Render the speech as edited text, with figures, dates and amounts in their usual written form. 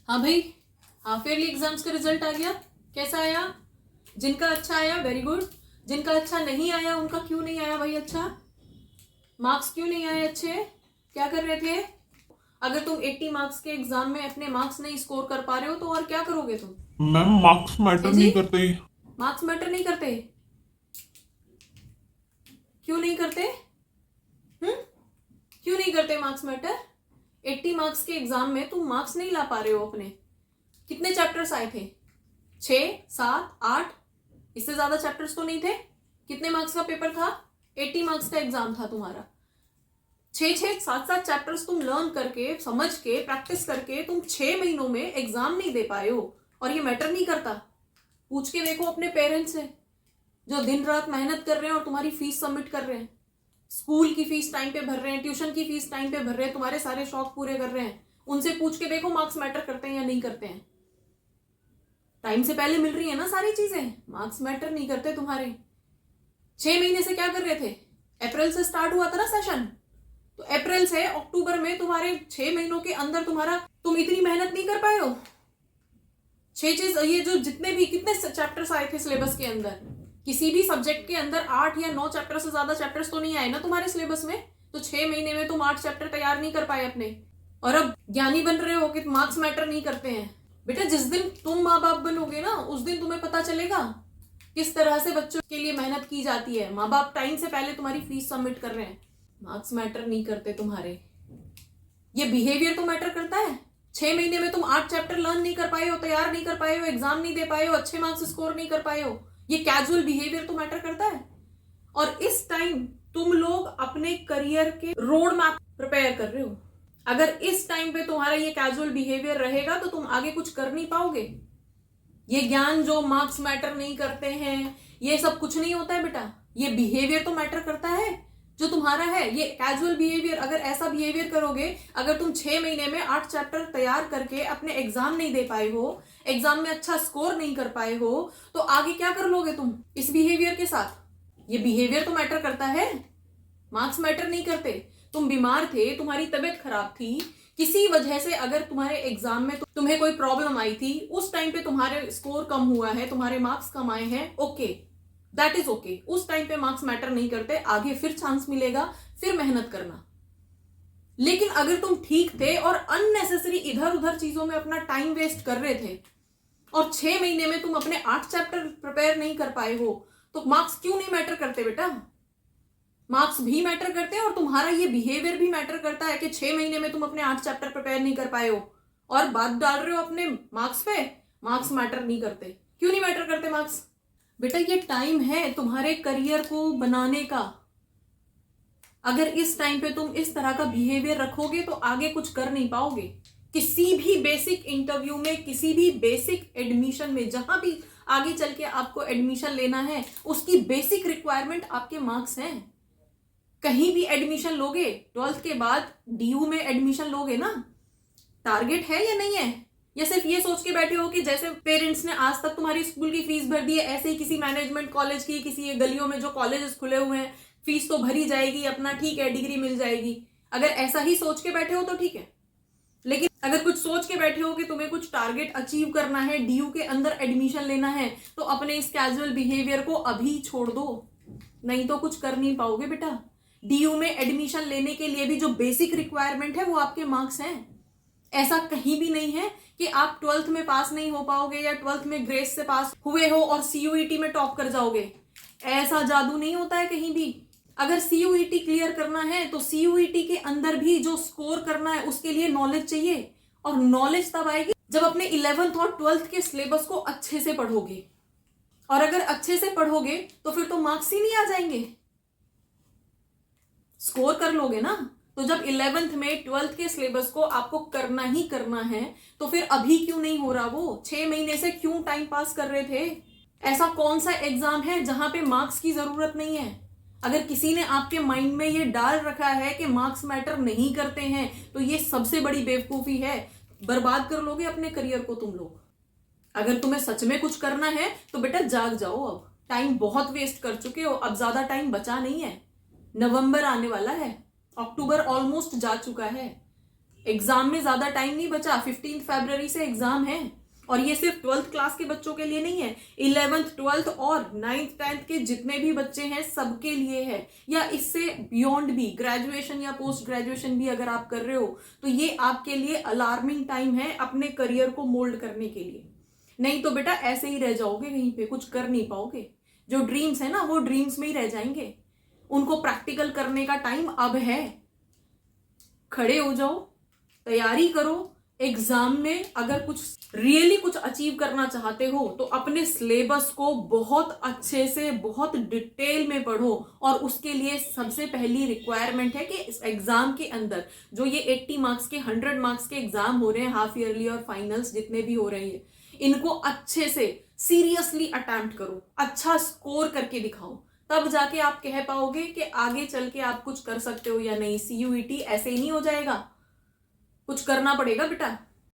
हाँ भाई, half yearly exams का रिजल्ट आ गया। कैसा आया? जिनका अच्छा आया वेरी गुड, जिनका अच्छा नहीं आया उनका क्यों नहीं आया भाई? अच्छा मार्क्स क्यों नहीं आए अच्छे? क्या कर रहे थे? अगर तुम 80 मार्क्स के एग्जाम में अपने मार्क्स नहीं स्कोर कर पा रहे हो तो और क्या करोगे तुम? मैम मार्क्स मैटर है जी, नहीं करते। मार्क्स मैटर नहीं करते? क्यों नहीं करते? हम्म, क्यों नहीं करते मार्क्स मैटर? 80 मार्क्स के एग्जाम में तुम मार्क्स नहीं ला पा रहे हो अपने। कितने चैप्टर्स आए थे? 6, 7, 8? इससे ज्यादा चैप्टर्स तो नहीं थे। कितने मार्क्स का पेपर था? 80 मार्क्स का एग्जाम था तुम्हारा। 6, 7 चैप्टर्स तुम लर्न करके, समझ के, प्रैक्टिस करके तुम 6 महीनों में एग्जाम नहीं दे पाए हो और ये मैटर नहीं करता? पूछ के देखो अपने पेरेंट्स से जो दिन रात मेहनत कर रहे हैं और तुम्हारी फीस सबमिट कर रहे हैं, स्कूल की फीस टाइम पे भर रहे हैं, ट्यूशन की फीस टाइम पे भर रहे हैं, तुम्हारे सारे शौक पूरे कर रहे हैं। उनसे पूछ के देखो मार्क्स मैटर करते हैं या नहीं करते हैं। टाइम से पहले मिल रही है ना सारी चीजें, मार्क्स मैटर नहीं करते तुम्हारे। 6 महीने से क्या कर रहे थे? अप्रैल से स्टार्ट हुआ था ना सेशन, तो अप्रैल से अक्टूबर में तुम्हारे 6 महीनों के अंदर तुम इतनी मेहनत नहीं कर पाए हो। ये जो जितने भी कितने चैप्टर्स आए थे सिलेबस के अंदर, किसी भी सब्जेक्ट के अंदर 8 या 9 चैप्टर से ज्यादा चैप्टर्स तो नहीं आए ना तुम्हारे सिलेबस में। तो 6 महीने में तुम 8 चैप्टर तैयार नहीं कर पाए अपने, और अब ज्ञानी बन रहे हो कि मार्क्स मैटर नहीं करते हैं। बेटा जिस दिन तुम माँ बाप बनोगे ना उस दिन तुम्हें पता चलेगा किस तरह से बच्चों के लिए मेहनत की जाती है। माँ बाप टाइम से पहले तुम्हारी फीस सबमिट कर रहे हैं, मार्क्स मैटर नहीं करते तुम्हारे। ये बिहेवियर तो मैटर करता है। 6 महीने में तुम 8 चैप्टर लर्न नहीं कर पाए हो, तैयार नहीं कर पाए हो, एग्जाम नहीं दे पाए हो, अच्छे मार्क्स स्कोर नहीं कर पाए हो। ये कैजुअल बिहेवियर तो मैटर करता है। और इस टाइम तुम लोग अपने करियर के रोड मैप प्रिपेयर कर रहे हो। अगर इस टाइम पे तुम्हारा ये कैजुअल बिहेवियर रहेगा तो तुम आगे कुछ कर नहीं पाओगे। ये ज्ञान जो मार्क्स मैटर नहीं करते हैं, ये सब कुछ नहीं होता है बेटा। ये बिहेवियर तो मैटर करता है जो तुम्हारा है, ये कैजुअल बिहेवियर। अगर ऐसा बिहेवियर करोगे, अगर तुम 6 महीने में 8 चैप्टर तैयार करके अपने एग्जाम नहीं दे पाए हो, एग्जाम में अच्छा स्कोर नहीं कर पाए हो, तो आगे क्या कर लोगे तुम इस बिहेवियर के साथ? ये बिहेवियर तो मैटर करता है, मार्क्स मैटर नहीं करते। तुम बीमार थे, तुम्हारी तबीयत खराब थी, किसी वजह से अगर तुम्हारे एग्जाम में तुम्हें कोई प्रॉब्लम आई थी, उस टाइम पे तुम्हारे स्कोर कम हुआ है, तुम्हारे मार्क्स कम आए हैं, ओके, दैट इज ओके। उस टाइम पे मार्क्स मैटर नहीं करते, आगे फिर चांस मिलेगा, फिर मेहनत करना। लेकिन अगर तुम ठीक थे और अननेसेसरी इधर उधर चीजों में अपना टाइम वेस्ट कर रहे थे और 6 महीने में तुम अपने 8 चैप्टर प्रिपेयर नहीं कर पाए हो, तो मार्क्स क्यों नहीं मैटर करते बेटा? मार्क्स भी मैटर करते हैं और तुम्हारा ये बिहेवियर भी मैटर करता है कि 6 महीने में तुम अपने 8 चैप्टर प्रिपेयर नहीं कर पाए हो और बात डाल रहे हो अपने मार्क्स पे। मार्क्स मैटर नहीं करते। क्यों नहीं मैटर करते मार्क्स? बेटा ये टाइम है तुम्हारे करियर को बनाने का। अगर इस टाइम पे तुम इस तरह का बिहेवियर रखोगे तो आगे कुछ कर नहीं पाओगे। किसी भी बेसिक इंटरव्यू में, किसी भी बेसिक एडमिशन में, जहां भी आगे चल के आपको एडमिशन लेना है, उसकी बेसिक रिक्वायरमेंट आपके मार्क्स हैं। कहीं भी एडमिशन लोगे, 12th के बाद डीयू में एडमिशन लोगे ना, टारगेट है या नहीं है? या सिर्फ ये सोच के बैठे हो कि जैसे पेरेंट्स ने आज तक तुम्हारी स्कूल की फीस भर दी है, ऐसे ही किसी मैनेजमेंट कॉलेज की, किसी गलियों में जो कॉलेजेस खुले हुए हैं, फीस तो भरी जाएगी, अपना ठीक है डिग्री मिल जाएगी। अगर ऐसा ही सोच के बैठे हो तो ठीक है, लेकिन अगर कुछ सोच के बैठे हो कि तुम्हें कुछ टारगेट अचीव करना है, डीयू के अंदर एडमिशन लेना है, तो अपने इस कैजुअल बिहेवियर को अभी छोड़ दो, नहीं तो कुछ कर नहीं पाओगे बेटा। डीयू में एडमिशन लेने के लिए भी जो बेसिक रिक्वायरमेंट है वो आपके मार्क्स हैं। ऐसा कहीं भी नहीं है कि आप 12th में पास नहीं हो पाओगे या 12th में ग्रेस से पास हुए हो और सीयूईटी में टॉप कर जाओगे। ऐसा जादू नहीं होता है कहीं भी। अगर सीयूईटी क्लियर करना है तो सीयूईटी के अंदर भी जो स्कोर करना है उसके लिए नॉलेज चाहिए, और नॉलेज तब आएगी जब अपने 11th और 12th के सिलेबस को अच्छे से पढ़ोगे। और अगर अच्छे से पढ़ोगे तो फिर तो मार्क्स ही नहीं आ जाएंगे, स्कोर कर लोगे ना। तो जब 11th में 12th के सिलेबस को आपको करना ही करना है तो फिर अभी क्यों नहीं हो रहा? वो 6 महीने से क्यों टाइम पास कर रहे थे? ऐसा कौन सा एग्जाम है जहां पे मार्क्स की जरूरत नहीं है? अगर किसी ने आपके माइंड में ये डाल रखा है कि मार्क्स मैटर नहीं करते हैं तो ये सबसे बड़ी बेवकूफी है। बर्बाद कर लोगे अपने करियर को तुम लोग। अगर तुम्हें सच में कुछ करना है तो बेटा जाग जाओ, अब टाइम बहुत वेस्ट कर चुके हो, अब ज्यादा टाइम बचा नहीं है। नवंबर आने वाला है, अक्टूबर ऑलमोस्ट जा चुका है। एग्जाम में ज्यादा टाइम नहीं बचा, 15 फरवरी से एग्जाम है। और ये सिर्फ 12th क्लास के बच्चों के लिए नहीं है, 11th 12th और 9th 10th के जितने भी बच्चे हैं सबके लिए है, या इससे बियॉन्ड भी, ग्रेजुएशन या पोस्ट ग्रेजुएशन भी अगर आप कर रहे हो तो ये आपके लिए अलार्मिंग टाइम है अपने करियर को मोल्ड करने के लिए। नहीं तो बेटा ऐसे ही रह जाओगे, कहीं पे कुछ कर नहीं पाओगे। जो ड्रीम्स है ना वो ड्रीम्स में ही रह जाएंगे, उनको प्रैक्टिकल करने का टाइम अब है। खड़े हो जाओ, तैयारी करो। एग्जाम में अगर कुछ रियली कुछ अचीव करना चाहते हो तो अपने सिलेबस को बहुत अच्छे से, बहुत डिटेल में पढ़ो। और उसके लिए सबसे पहली रिक्वायरमेंट है कि इस एग्जाम के अंदर जो ये 80 मार्क्स के, 100 मार्क्स के एग्जाम हो रहे हैं, हाफ ईयरली और फाइनल्स जितने भी हो रहे हैं, इनको अच्छे से सीरियसली अटेम्प्ट करो, अच्छा स्कोर करके दिखाओ। तब जाके आप कह पाओगे कि आगे चल के आप कुछ कर सकते हो या नहीं। CUET ऐसे ही नहीं हो जाएगा, कुछ करना पड़ेगा बेटा।